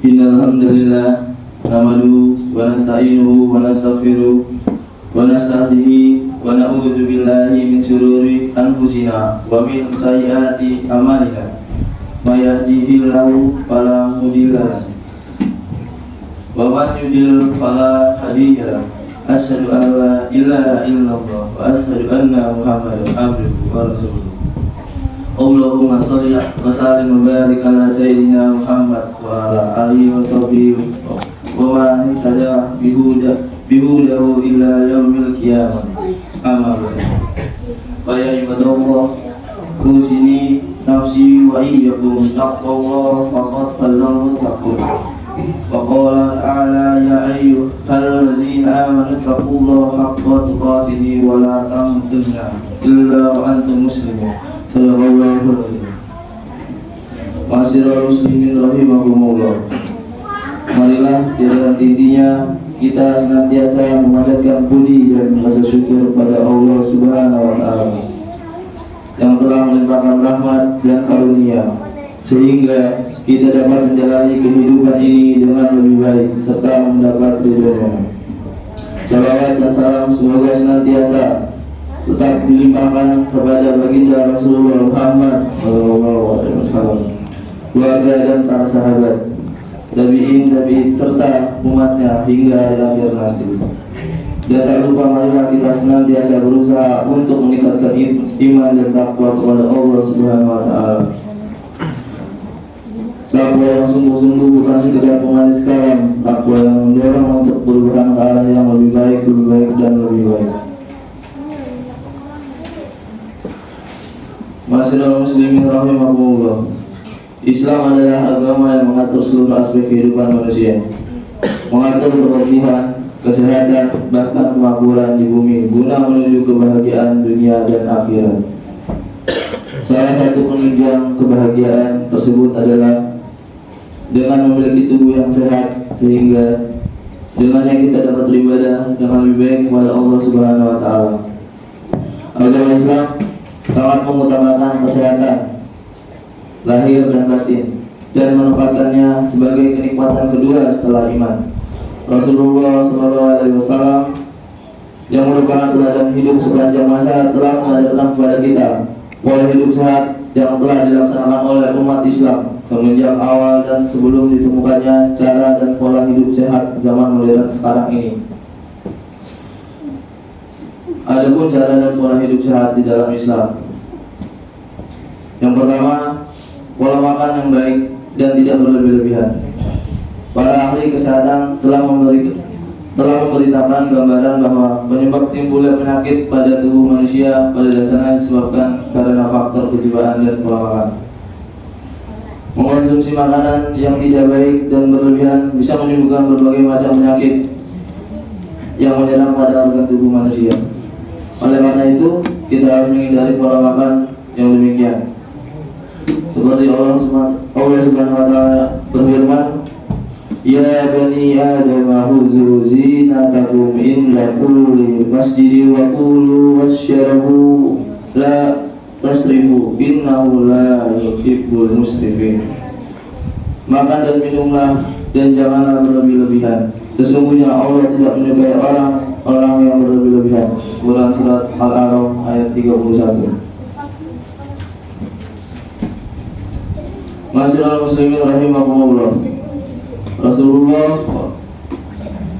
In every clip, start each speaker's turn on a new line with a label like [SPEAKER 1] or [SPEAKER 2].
[SPEAKER 1] Innal hamdalillah nahmaduhu wa nasta'inuhu wa nastaghfiruh wa nastahdihi wa na'udzu billahi min shururi anfusina wa min sayyiati a'malina. May yahdihillahu fala mudilla lahu wa man yudlil fala hadiya lahu. Asyhadu an la ilaha illallah wa asyhadu anna Muhammadan abduhu wa rasuluh. Allahumma sholli wa sallim wa barik ala sayyidina Muhammad wa ala alihi wa sahbihi wa man ihtada bihudahu ila yaumil qiyamah. Amma ba'd. Fa ya ibadallah, usini nafsi wa iyyakum taqwallah faqad fallal taqwa. Wa qala ta'ala ya ayyuhallazina amanu taqullaha haqqa tuqatih wa la tamutunna illa wa antum muslimun. Sallallahu alaihi wasallam. Ma'asyiral muslimin rahimakumullah. Marilah tiada intinya kita senantiasa memanjatkan puji dan rasa syukur pada Allah Subhanahu wa taala yang telah melimpahkan rahmat dan karunia sehingga kita dapat menjalani kehidupan ini dengan lebih baik serta mendapat ridhonya. Salawat dan salam semoga senantiasa tetap dilimpahkan kepada baginda Rasulullah Muhammad SAW, keluarga dan para sahabat, tabi'in serta umatnya hingga akhir nanti. Dan tak lupa marilah kita senantiasa berusaha untuk meningkatkan iman dan takwa kepada Allah Subhanahu wa taala. Takwa yang sungguh-sungguh bukan sekedar pemanis kalam, takwa yang mendorong untuk perubahan ke arah yang lebih baik dan lebih baik. Ma'asyiral muslimin rahimakumullah. Islam adalah agama yang mengatur seluruh aspek kehidupan manusia, mengatur kebersihan, kesehatan, bahkan kemakmuran di bumi guna menuju kebahagiaan dunia dan akhirat. Salah satu penunjang kebahagiaan tersebut adalah dengan memiliki tubuh yang sehat, sehingga dengannya kita dapat beribadah dengan lebih baik kepada Allah Subhanahu wa taala. Agama Islam sangat mengutamakan kesehatan lahir dan batin dan menempatkannya sebagai kenikmatan kedua setelah iman. Rasulullah SAW yang merupakan teladan hidup sepanjang masa telah mengajarkan kepada kita pola hidup sehat yang telah dilaksanakan oleh umat Islam semenjak awal dan sebelum ditemukannya cara dan pola hidup sehat zaman modern sekarang ini. Adapun cara dan pola hidup sehat di dalam Islam, yang pertama, pola makan yang baik dan tidak berlebih-lebihan. Para ahli kesehatan telah memberitakan gambaran bahwa penyebab timbulnya penyakit pada tubuh manusia pada dasarnya disebabkan karena faktor kejiwaan dan pola makan. Mengonsumsi makanan yang tidak baik dan berlebihan bisa menimbulkan berbagai macam penyakit yang menyerang pada organ tubuh manusia. Oleh karena itu, kita harus menghindari pola makan yang demikian. Seperti Allah Subhanahu wa taala berfirman, "Ya bani Adam khuzu zinatakum inda kulli masjidin wa kulu washrabu la tasrifu innahu la yuhibbul musrifin." Makan dan minumlah dan janganlah berlebih-lebihan. Sesungguhnya Allah tidak menyukai orang yang berlebih-lebihan. Quran surat Al-A'raf ayat 31. Ma'asyiral muslimin rahimakumullah. Rasulullah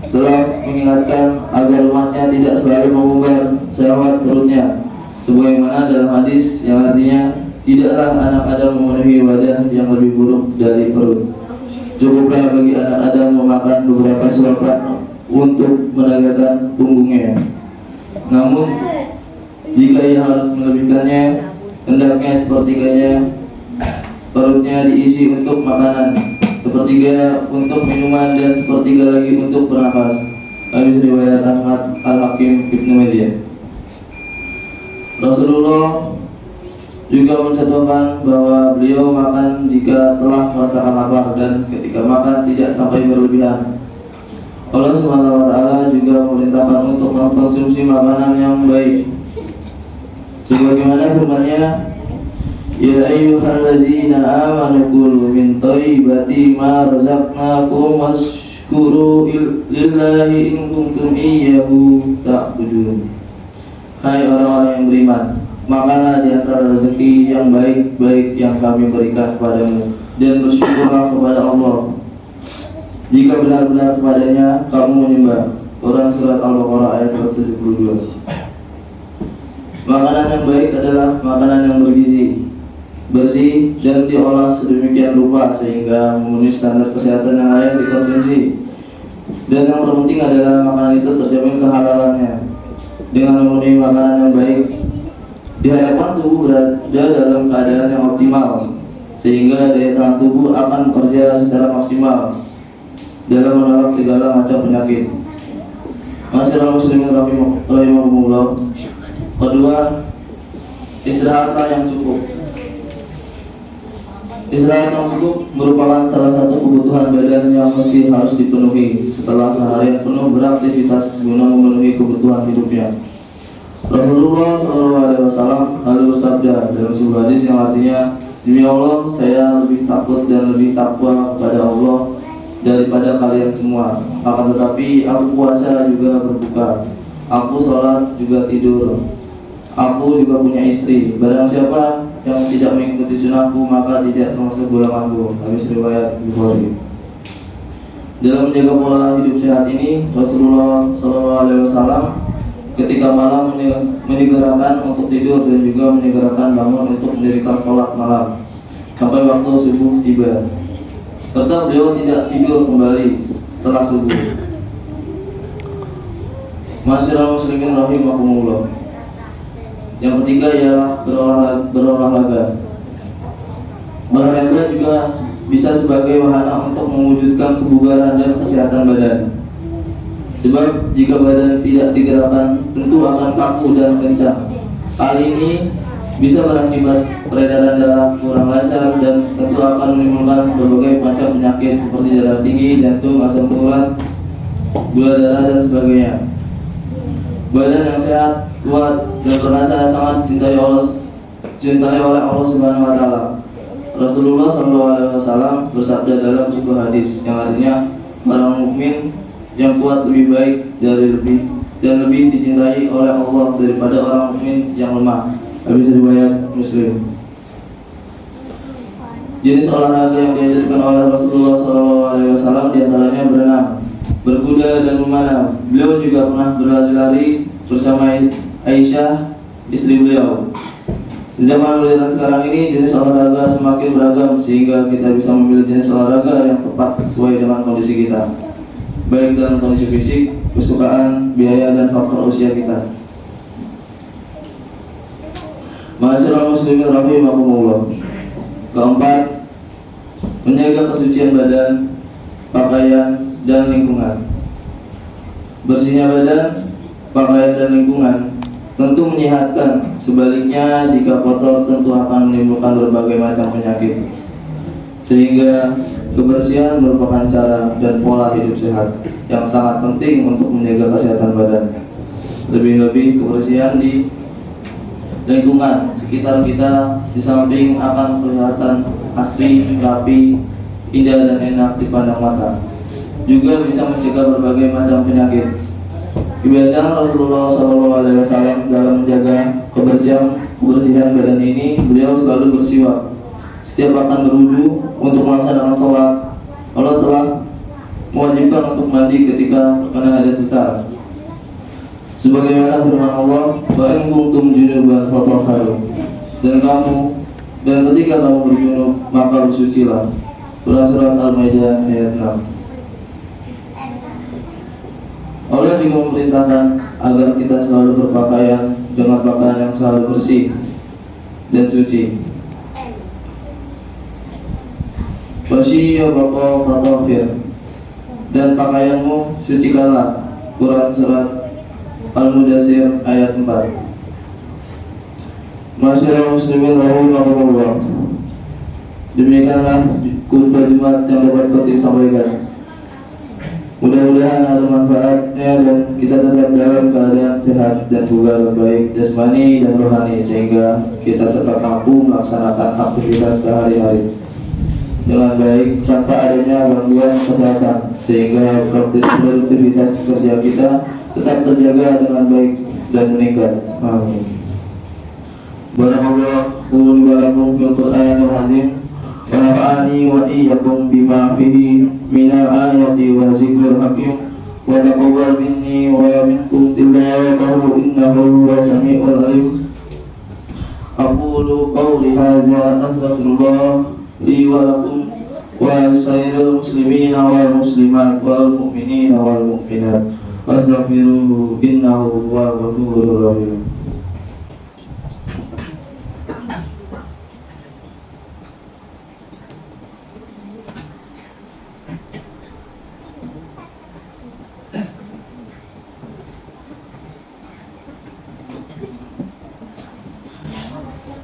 [SPEAKER 1] telah mengingatkan agar umatnya tidak selalu mengumbar syahwat perutnya, sebagaimana dalam hadis yang artinya tidaklah anak Adam memenuhi wadah yang lebih buruk dari perut. Cukuplah bagi anak Adam memakan beberapa suapan untuk menegakkan punggungnya. Namun jika ia harus melebihkannya, hendaknya sepertiganya perutnya diisi untuk makanan, sepertiga untuk minuman, dan sepertiga lagi untuk bernafas. Hadis riwayat Ahmad Al-Hakim Ibnu Majah. Rasulullah juga mencontohkan bahwa beliau makan jika telah merasakan lapar dan ketika makan tidak sampai berlebihan. Allah Subhanahu wa taala juga memerintahkan untuk mengkonsumsi makanan yang baik. Sebagaimana firman-Nya, Ya ayyuhallazina amanu kulu min thayyibati ma razaqnakum washkuru lillahi in kuntum iyyahu ta'budun. Hai orang-orang yang beriman, makanlah di antara rezeki yang baik-baik yang kami berikan kepadamu, dan bersyukurlah kepada Allah jika benar-benar kepadanya kamu menyembah. Quran Surat Al-Baqarah ayat 172. Makanan yang baik adalah makanan yang bergizi, bersih, dan diolah sedemikian rupa sehingga memenuhi standar kesehatan yang layak dikonsumsi. Dan yang terpenting adalah makanan itu terjamin kehalalannya. Dengan memenuhi makanan yang baik, diharapkan tubuh berada dalam keadaan yang optimal, sehingga daya tahan tubuh akan bekerja secara maksimal dalam menolak segala macam penyakit. Masyarakat muslimin rahimahumullah. Kedua, istirahatlah yang cukup. Istirahat yang cukup merupakan salah satu kebutuhan badan yang mesti harus dipenuhi setelah seharian penuh beraktivitas guna memenuhi kebutuhan hidupnya. Rasulullah SAW lalu bersabda dalam sebuah hadis yang artinya, demi Allah, saya lebih takut dan lebih takwa kepada Allah daripada kalian semua. Akan tetapi aku puasa juga berbuka, aku sholat juga tidur, aku juga punya istri. Barang siapa yang tidak mengikuti sunahku maka tidak termasuk golonganku. Hadis riwayat Bukhari. Dalam menjaga pola hidup sehat ini, Rasulullah SAW ketika malam menyegerakan untuk tidur dan juga menyegerakan bangun untuk mendirikan sholat malam sampai waktu subuh tiba, serta beliau tidak tidur kembali setelah subuh. Masyarakat muslimin rahimahumullah. Yang ketiga ialah berolahraga. Olahraga juga bisa sebagai wahana untuk mewujudkan kebugaran dan kesehatan badan. Sebab jika badan tidak digerakkan, tentu akan kaku dan kencang. Hal ini bisa berakibat peredaran darah kurang lancar dan tentu akan menimbulkan berbagai macam penyakit seperti darah tinggi, jantung, asam urat, gula darah, dan sebagainya. Badan yang sehat, kuat, dan perkasa sangat dicintai oleh Allah Subhanahu wa Ta'ala. Rasulullah SAW bersabda dalam sebuah hadis yang artinya, orang mukmin yang kuat lebih baik dan lebih dicintai oleh Allah daripada orang mukmin yang lemah. Hadis riwayat Muslim. Jenis olahraga yang diajarkan oleh Rasulullah SAW diantaranya berenang, berkuda, dan memanah. Beliau juga pernah berlari-lari bersama Aisyah, istri beliau. Di zaman modern sekarang ini, jenis olahraga semakin beragam sehingga kita bisa memilih jenis olahraga yang tepat sesuai dengan kondisi kita, baik dalam kondisi fisik, kesukaan, biaya, dan faktor usia kita. Masyarakat muslimin rahimahumullah. Keempat, menjaga kesucian badan, pakaian, dan lingkungan. Bersihnya badan, pakaian, dan lingkungan tentu menyehatkan. Sebaliknya, jika kotor tentu akan menimbulkan berbagai macam penyakit. Sehingga kebersihan merupakan cara dan pola hidup sehat yang sangat penting untuk menjaga kesehatan badan. Lebih-lebih kebersihan di lingkungan sekitar kita, di samping akan kelihatan asri, rapi, indah, dan enak dipandang mata, juga bisa mencegah berbagai macam penyakit. Kebiasaan Rasulullah SAW dalam menjaga kebersihan badan ini, beliau selalu bersiwak setiap akan berwudu untuk melaksanakan sholat. Allah telah mewajibkan untuk mandi ketika terkena hadas besar, sebagaimana firman Allah, wa in kuntum junuban fatahharu, dan ketika kamu berjunub maka bersucilah. Quran Surat Al-Maidah ayat 6. Allah juga memerintahkan agar kita selalu berpakaian dengan pakaian yang selalu bersih dan suci. Wasyiyabqa fatahhir, dan pakaianmu sucikanlah. Quran Surat Al-Mudassir ayat 4. Masyarakat muslimin rahimahumullah. Demikianlah khutbah Jumat yang dapat khotib sampaikan. Mudah-mudahan ada manfaatnya dan kita tetap dalam keadaan sehat dan juga baik jasmani dan rohani, sehingga kita tetap mampu melaksanakan aktivitas sehari-hari dengan baik tanpa adanya gangguan kesehatan, sehingga produktivitas kerja kita tetap terjaga dengan baik dan meningkat. Amin. Barakallahu lakum fil Qur'anil azim wa nafa'ani wa iyyakum bima fihi minal ayati wa zikril hakim wa taqabbal minni wa minkum tilawatahu innahu huwas samiul alim. Aqulu qawli hadza astaghfirullah li wa lakum wa sairil muslimina wal muslimat wal mu'minina wal mu'minat wastaghfiruhu innahu huwal ghafurur rahim.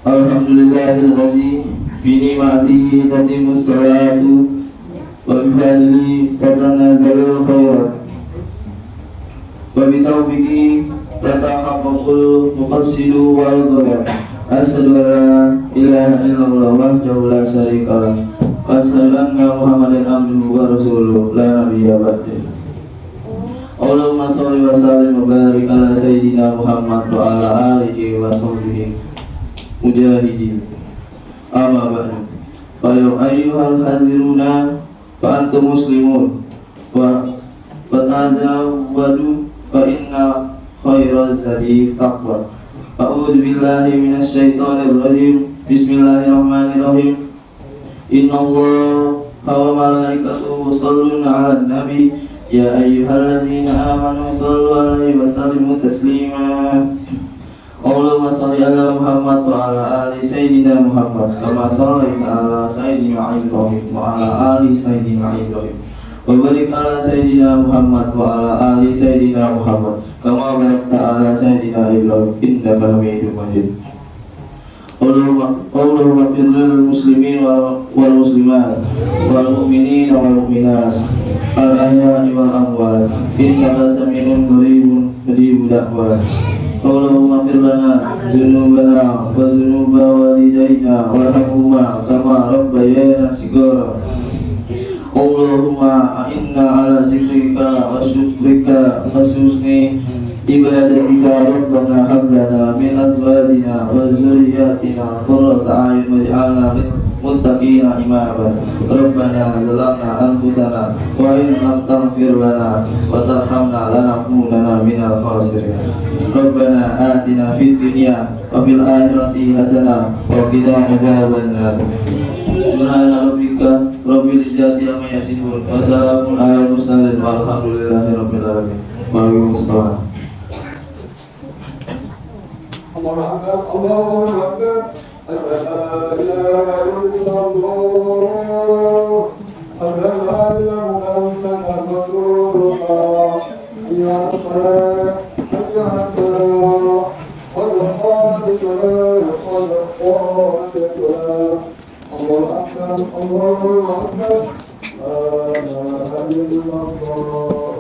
[SPEAKER 1] Alhamdulillahilladzi bi ni'matihi tatimmus salatu wa bi fadlihi tatanazzalul khairat wa bi taufiqihi tatahaqqaqul muqassidu wal ghayat. Asyhadu an la ilaha illallah wahdahu la syarika lah wa asyhadu anna Muhammadan abduhu wa rasuluhu la nabiyya ba'dahu. Allahumma shalli wa sallim wa barik ala sayyidina Muhammad wa ala alihi wa sahbihi mujahidin. Amma ba'du. Fa ya ayyuhal hadiruna fa antum muslimun wa tazawwadu fa inna khairaz zadi taqwa. A'udzu billahi minasy syaithanir rajim. Bismillahirrahmanirrahim. Innallaha wa malaikatahu yusholluna 'alan nabi ya ayyuhallazina amanu shallu 'alaihi wa sallimu taslima. Allahumma shalli ala Muhammad wa ala ali sayyidina Muhammad kama shallaita ala sayyidina Ibrahim wa ala ali sayyidina Ibrahim wa barik ala sayyidina Muhammad wa ala ali sayyidina Muhammad kama barakta ala sayyidina Ibrahim innaka Hamidum Majid. Allahumma fir lil muslimin wal muslimat wal mu'minin wal mu'minat al ahya'i wal amwat innaka sami'un qaribun mujibud da'wat. Allahumma fir lana dzunubana wa dzunuba walidayna warhamhuma kama rabbayana shighara. Allahumma a'inna ala zikrika wa syukrika wa husni ibadatika. Rabbana hab lana min azwajina wa dzurriyyatina qurrata a'yun waj'alna lil muttaqina imama. Rabbana zalamna anfusana wa in lam taghfir lana wa tarhamna lanakunanna minal khasirin. Rabbana atina fid dunya wa fil akhirati hasanah wa qina adzabannar. Subhana rabbika rabbil izzati amma yasifun wa salamun alal mursalin walhamdulillahi rabbil alamin. Waalaikumsalam. Allahu akbar, Allahu akbar. La ilaha illallah. Sallallahu Muhammadan rasulullah. Ya Allah, ya Allah. Allahu akbar, Allahu akbar. La ilaha illallah.